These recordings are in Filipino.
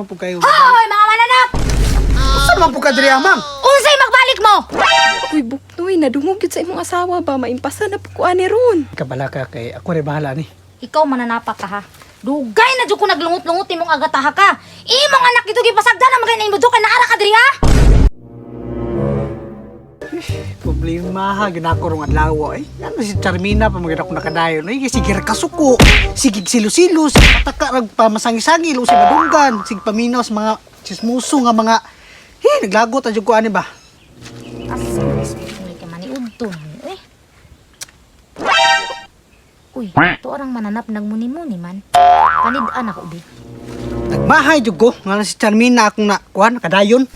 Po kayo. Hoy, mga mananap! Saan naman po ka diri, ma'am? Unsay magbalik mo? Uy, Buknoy, nadungog yun sa imong asawa ba? Maimpasa na po ko ani ron. Kabala ka kay ako rin bahala ni. Ikaw mananapak ka ha. Dugay na dyan ko naglungot-lungot imong agataha ka. Imong anak dito gipasagda na magay na imo kay naara ka diri ha? Problema ha, ginakorong adlaw ay. Ano si Charmina pa maganda ko nakadayon. Ay, sige kasuko. Sige silo-silo, sige pataka rag pamasangi-sangi, lo si madunggan, sige paminaw sa mga chismuso nga mga naglagot adyo ko ani ba? Asas, may ka maniudto. Uy, ito orang mananap nagmuni-muni man. Panidaan ako, bi. Nagmahay jud ko nga si Charmina akong nakuan nakadayon.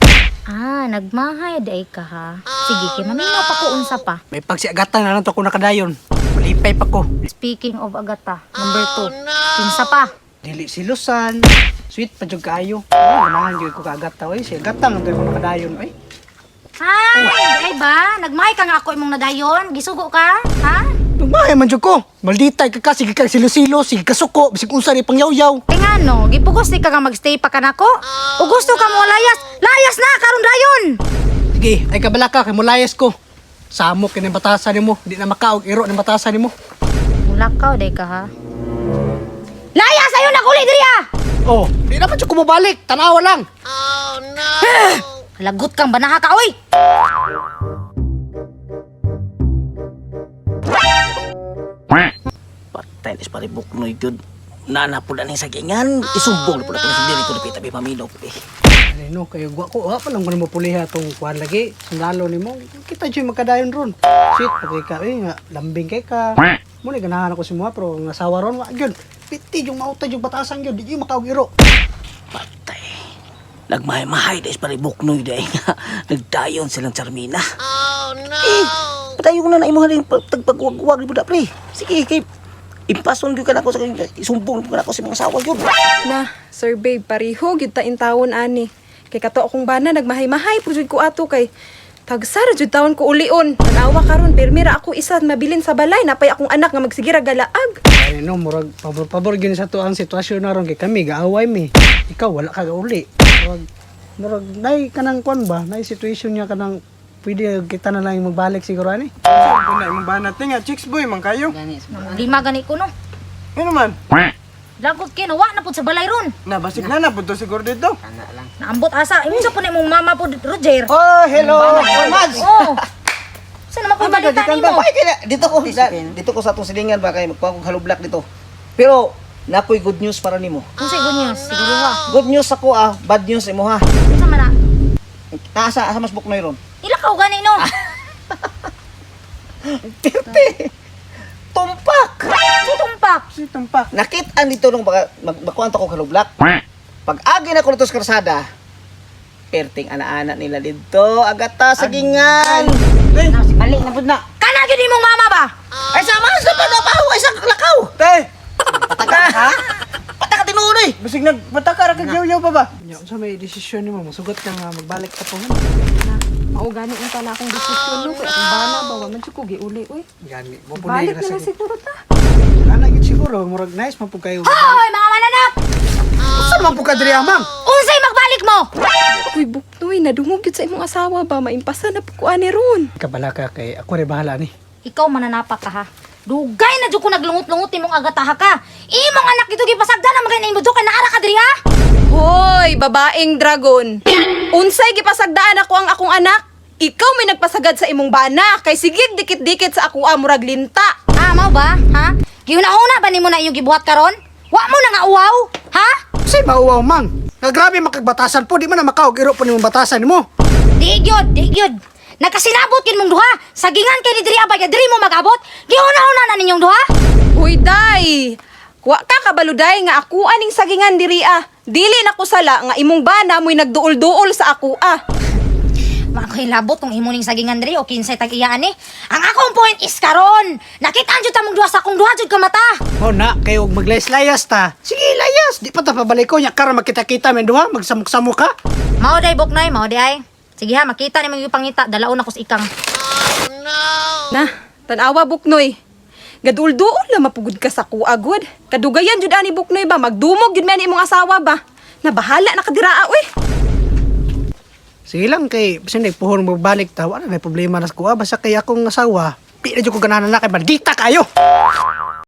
Ah, nagmahay day ka ha. Sige, kay maminaw pa ko unsa pa. May pagsiagatan na lang to ako nakadayon. Malipay pa ko. Speaking of agata, number 2. Kinsa pa? Dili silusan. Sweet pa jud kaayo. Oh, ganahan jud ko kaagata oy. Si agatang to ko nakadayon oy. Ay, ba? Nagmahay ka nga ako imong nadayon? Gisugo ka? Ha? Nagmahay man jud ko. Malditay ka sige kag silo-silo, sige kasuko, bisig unsa ni pangyaw-yaw. Eh nga no, gipugos ni ka nga magstay pa ka nako? O gusto ka mo layas? Layas na, karon dayon! Sige, ay kabala ka kay mulayas ko. Samok kini batasan nimo, di na makaog iro ni batasan nimo. Mulakaw day ka ha? Layas! Ayaw na kuli diri ha! Oh, di na man jud ko mabalik, tanawa lang. Lagot kang banaha ka, oy! Patay nis pare Buknoy gyud. Nana po na ning sagingan. Isumbong na po na po sa diri ko na pitabi paminaw po eh. Ano kayo gwa ko, pa lang ko mo puliha tong kuan lagi. Sundalo nimo. Kita jud magkadayon ron. Shit, patay ka nga lambing kay ka. Muna ganahan ako si mo pero ang asawa ron wa gyud. Piti yung mauta yung batasan gyud, di makaog iro. Patay. Nagmahay-mahay des pare Buknoy day nga. Nagdayon silang Charmina. Oh no. Patayo ko na imo halin tagpagwag-wag ni budak pre. Sige kay impason gyud ka nako sa isumbong ko nako sa mga asawa gyud. Na, Sir Babe, pariho, gyud ta intawon ani. Kay kato akong bana, nagmahay-mahay po jud ko ato kay tagsara jud taon ko ulion. Tanawa karon permira ako isa mabilin sa balay, napay akong anak nga magsigira galaag. Ay no, murag pabor gini sa to ang sitwasyon na ron kay kami gaaway mi. Ikaw wala ka gauli. Murag nay kanang kwan ba? Nay situation niya kanang pwede kita na lang magbalik siguro ani. Saan po na imong banat nga, chicks boy man kayo. Lima gani ko no. Ano man? Lagot kino, wa na pud sa balay ron. Nabasik na po to siguro dito. Naambot asa, imo sa po ni mong mama po Roger. Oh, hello. Mads. Oh. Saan naman ko balita nimo? Dito ko sa atong silingan ba kay magkuha kog halublak dito. Pero napoy good news para nimo. Unsay good news? Siguro ha. Good news ako bad news imo ha. Unsa man na? Asa mas Buknoy ron. Ila ka gani no. Pirte. Tumpak. Si tumpak. Si tumpak. Nakit-an dito nung bakuan to kog halublak. Pag agi na ko dito sa karsada, perting ana-ana nila dito, agata sagingan. Balik na pud na. Kana gyud imong mama ba? Ay sama sa panapaho ay sa lakaw. Te, Pataka ha? Pataka tinuod eh. basig nagbataka ra kag yaw pa ba? Nya unsa may desisyon nimo? Masugot ka nga magbalik ka po. Mao gani unta na akong desisyon no kay akong bana ba wa man jud ko giuli oy. Gani mo punay Balik ra na sa. siguro ta. Ana gid siguro murag nice man po kayo. Hoy, mga mananap! Saan naman po ka diri, ma'am? Unsay magbalik mo? Uy, Buknoy, nadungog yun sa imong asawa ba? Maimpasa na po ko ani ron. Kabala ka kay ako rin bahala ni. Ikaw mananapak ka ha. Dugay na dyan ko naglungot-lungot imong agataha ka. Imong anak dito gipasagda na magay na imo kay naara ka diri ha? Hoy, babaeng dragon. Unsay gipasagdaan ako ang akong anak? Ikaw may nagpasagad sa imong bana kay sigig dikit-dikit sa ako murag linta. Ah, mao ba? Ha? Giuna-una ba nimo na iyong gibuhat karon? Wa mo na nga uwaw? Ha? Say mauwaw, mang. Nga grabe makagbatasan po, di man na makaog iro po nimong batasan nimo. Di gyud. Nakasinabot kin mong duha. Sagingan kay ni diri abay ka diri mo magabot. Giuna-una na ninyong duha? Uy, day! Wa ka kabaluday nga ako aning sagingan diri Dili na ko sala nga imong bana mo'y nagduol-duol sa ako Makoy labot tong imo ning sagingan diri o kinsay tag-iyaan ni. Ang akong point is karon. Nakita jud ta mong duha sa akong duha jud ka mata. Oh na, kayo maglayas-layas ta. Sige, layas. Di pa ta pabalik ko nya karon makita-kita men duha, magsamok-samok ka. Mao day Buknoy, mao day. Sige ha, makita ni mga pangita, dalaon ako sa ikang. Na, tanawa Buknoy. Gadul-duol na mapugod ka sa kuagod. Kadugayan jud ani Buknoy ba magdumog jud man imong asawa ba. Nabahala na kadiraa, uy. Sige lang kay basta nagpuhon mo balik ta wala na problema na sa kuha basta kay akong asawa. Pila jud ko ganahan na kay bandita kayo.